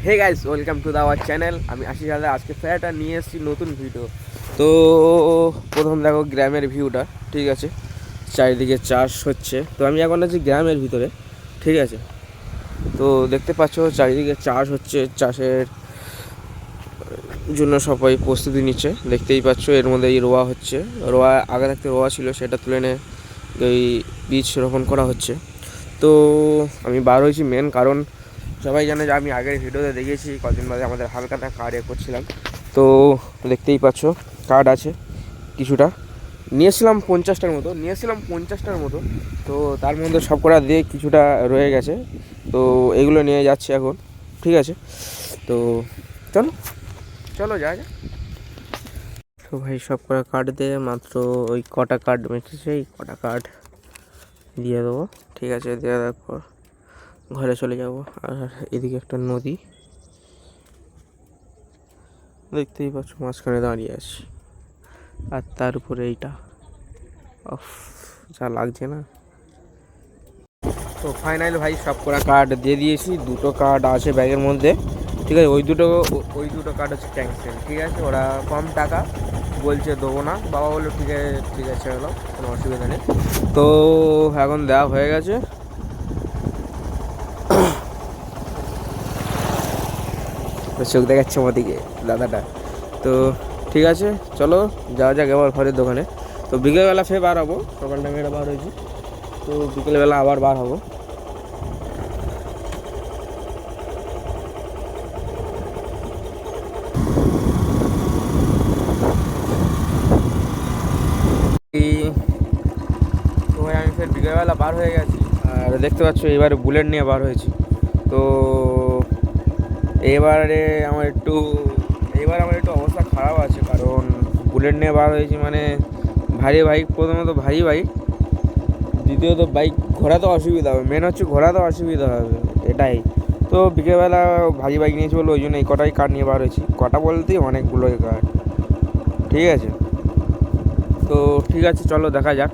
Hey guys, welcome to our channel. আমি আশিস হালদার। আজকে ফেরটা নিয়ে এসেছি নতুন ভিডিও। তো প্রথম দেখো গ্রামের ভিউটা, ঠিক আছে। চারিদিকে চাষ হচ্ছে। তো আমি এখন আছি গ্রামের ভিতরে, ঠিক আছে। তো দেখতে পাচ্ছ চারিদিকে চাষ হচ্ছে, চাষের জন্য সবাই প্রস্তুতি নিচ্ছে। দেখতেই পাচ্ছ এর মধ্যে এই রোয়া হচ্ছে। রোয়া আগে থাকতে রোয়া ছিল, সেটা তুলে নিয়ে এই বীজ রোপণ করা হচ্ছে। তো আমি বার হয়েছি মেন কারণ সবাই জানে যে আমি আগের ভিডিওতে দেখেছি কদিন বাদে আমাদের হালকাটা কার্ড করছিলাম। তো দেখতেই পাচ্ছ কার্ড আছে কিছুটা, নিয়েছিলাম 50টার মতো। তো তার মধ্যে সব করা দিয়ে কিছুটা রয়ে গেছে। তো এগুলো নিয়ে যাচ্ছি এখন, ঠিক আছে। তো চলো চলো যা যা। তো ভাই সব কটা কার্ড দিয়ে মাত্র ওই কটা কার্ড মেটেছে, এই কটা কার্ড দিয়ে দেবো, ঠিক আছে। দিয়ে দেওয়ার পর ঘরে চলে যাব। আর এদিকে একটা নদী দেখতেই পাচ্ছ, মাঝখানে দাঁড়িয়ে আছি। আর তার উপরে এইটা অফ, যা লাগছে না। তো ফাইনালি ভাই সব কটা কার্ড দিয়ে দিয়েছি। দুটো কার্ড আছে ব্যাগের মধ্যে, ঠিক আছে। ওই দুটো কার্ড হচ্ছে ক্যান্সেল, ঠিক আছে। ওরা কম টাকা বলছে, দেবো না। বাবা বললো ঠিক আছে ঠিক আছে, হলো কোনো অসুবিধা নেই। তো এখন দেওয়া হয়ে গেছে। চোখ দেখাচ্ছে আমাদিকে দাদাটা। তো ঠিক আছে, চলো যাওয়া যাক এবার ঘরের দোকানে। তো বিকেলবেলা ফের বার হবো। সকাল টাইমে এটা বার হয়েছি, তো বিকেলবেলা আবার বার হবো। তো ভাই আমি ফের বিকেলবেলা বার হয়ে গেছি। আর দেখতে পাচ্ছ এবারে বুলেট নিয়ে বার হয়েছি। তো এবারে আমার একটু অবস্থা খারাপ আছে, কারণ বুলেট নিয়ে বার হয়েছি মানে ভারী বাইক, প্রথমত ভারী বাইক, দ্বিতীয়ত বাইক ঘোরাতে অসুবিধা হবে। মেন হচ্ছে ঘোরাতে অসুবিধা হবে, এটাই। তো বিকেলবেলা ভারী বাইক নিয়েছি বলে ওই জন্য এই কটাই কাঠ নিয়ে বার হয়েছি। কটা বলতেই অনেকগুলোই কাঠ, ঠিক আছে। তো ঠিক আছে, চলো দেখা যাক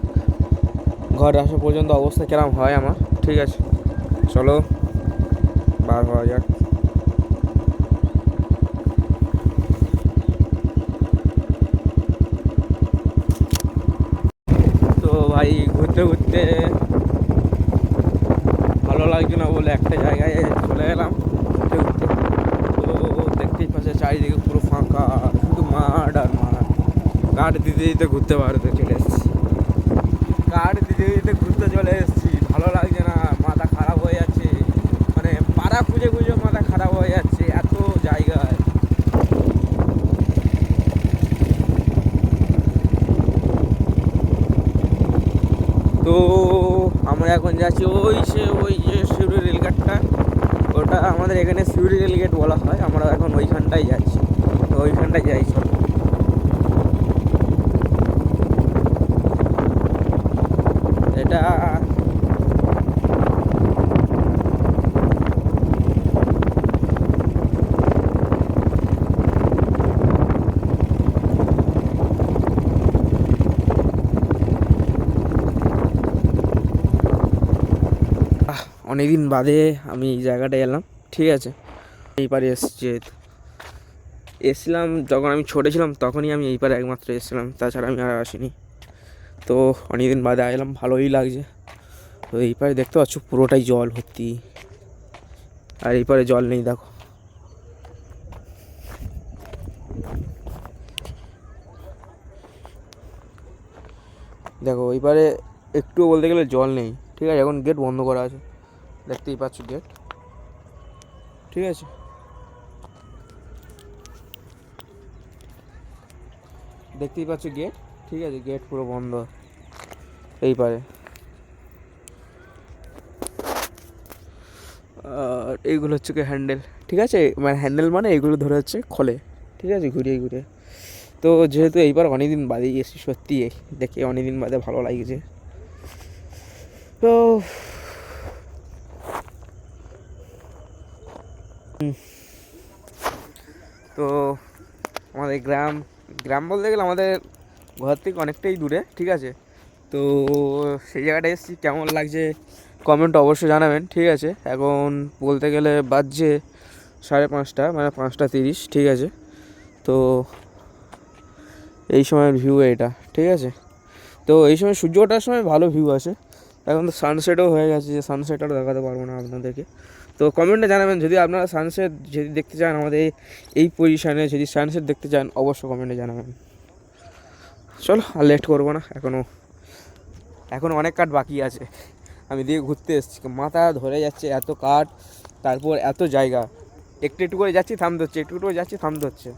ঘর আসা পর্যন্ত অবস্থা কেরম হয় আমার, ঠিক আছে। চলো বার হওয়া যাক। তো ভাই ঘুরতে ঘুরতে ভালো লাগছে না বলে একটা জায়গায় চলে গেলাম ঘুরতে ঘুরতে। তো দেখতেই পাচ্ছে চারিদিকে পুরো ফাঁকা, শুধু মাঠ আর মাঠ। কাঠ দিতে দিতে ঘুরতে পারতে চলে এসেছি, ভালো লাগছে না, মাথা খারাপ হয়ে যাচ্ছে। মানে পাড়া খুঁজে খুঁজে মাথা খারাপ হয়ে যাচ্ছে, এত জায়গায়। তো আমরা এখন যাচ্ছি ওই যে সিউড়ি রেলগেটটা, ওটা আমাদের এখানে সিউড়ি রেলগেট বলা হয়। আমরা এখন ওইখানটাই যাচ্ছি, তো ওইখানটায় যাই চলো। এটা অনেকদিন বাদে আমি এই জায়গাটায় এলাম, ঠিক আছে। এই পারে এসেছিলাম যখন আমি ছোটো ছিলাম, তখনই আমি এই পারে একমাত্র এসেছিলাম, তাছাড়া আমি আর আসিনি। তো অনেকদিন বাদে এলাম, ভালোই লাগছে। তো এই পারে দেখতে পাচ্ছ পুরোটাই জল ভর্তি, আর এই পারে জল নেই। দেখো দেখো ওই পারে একটু বলতে গেলে জল নেই, ঠিক আছে। এখন গেট বন্ধ করা আছে, দেখতেই পাচ্ছ গেট, ঠিক আছে। দেখতেই পাচ্ছ গেট, ঠিক আছে। গেট পুরো বন্ধ এই পারে। আর এইগুলো হচ্ছে কি হ্যান্ডেল, ঠিক আছে। মানে হ্যান্ডেল মানে এইগুলো ধরে হচ্ছে খোলে, ঠিক আছে, ঘুরিয়ে ঘুরিয়ে। তো যেহেতু এইবার অনেকদিন বাদে এসেছি, সত্যি দেখে অনেকদিন বাদে ভালো লাগছে। তো তো আমাদের গ্রাম গ্রাম বলতে গেলে আমাদের ঘর থেকে অনেকটাই দূরে, ঠিক আছে। তো সেই জায়গাটা এসেছি, কেমন লাগছে কমেন্ট অবশ্যই জানাবেন, ঠিক আছে। এখন বলতে গেলে বাজছে 5:30 মানে 5:30, ঠিক আছে। তো এই সময়ের ভিউ এটা, ঠিক আছে। তো এই সময় সূর্য ওঠার সময় ভালো ভিউ আসে। এখন তো সানসেটও হয়ে গেছে, যে সানসেট আর দেখাতে পারবো না আপনাদেরকে। তো কমেন্টে জানাবেন যদি আপনারা সানসেট যদি দেখতে চান, আমাদের এই পজিশানে যদি সানসেট দেখতে চান, অবশ্যই কমেন্টে জানাবেন। চলো আর লেট করবো না, এখনও অনেক কাঠ বাকি আছে। আমি দিয়ে ঘুরতে এসেছি, মাথা ধরে যাচ্ছে, এত কাঠ, তারপর এত জায়গা, একটু একটু করে যাচ্ছি থামতে হচ্ছে, একটু একটু করে যাচ্ছি থামতে হচ্ছে।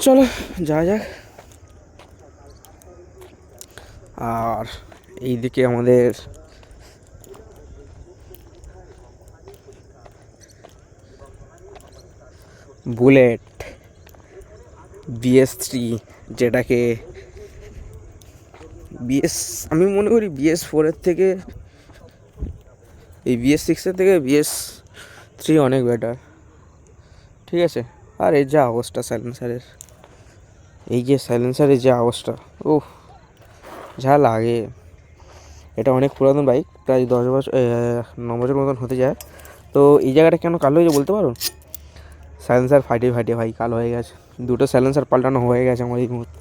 চলো যা যাক। আর এইদিকে আমাদের বুলেট BS3, যেটাকে আমি মনে করি BS4 থেকে, এই BS6 থেকে BS3 অনেক বেটার, ঠিক আছে। আর এর যা অবস্থা সাইলেন্সারের, এই যে সাইলেন্সারের যে অবস্থা, ওহ যা লাগে। এটা অনেক পুরাতন বাইক, প্রায় 10 বছর 9 বছর মতন হতে যায়। তো এই জায়গাটা কেন কালো হয়েছে বলতে পারো? সাইলেন্সার ফাটিয়ে ভাই কালো হয়ে গেছে। 2টো সাইলেন্সার পাল্টানো হয়ে গেছে আমার এই মুহূর্তে,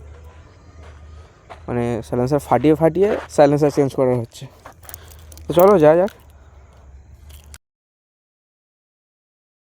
মানে সাইলেন্সার ফাটিয়ে সাইলেন্সার চেঞ্জ করা হচ্ছে। তো চলো যা যাক।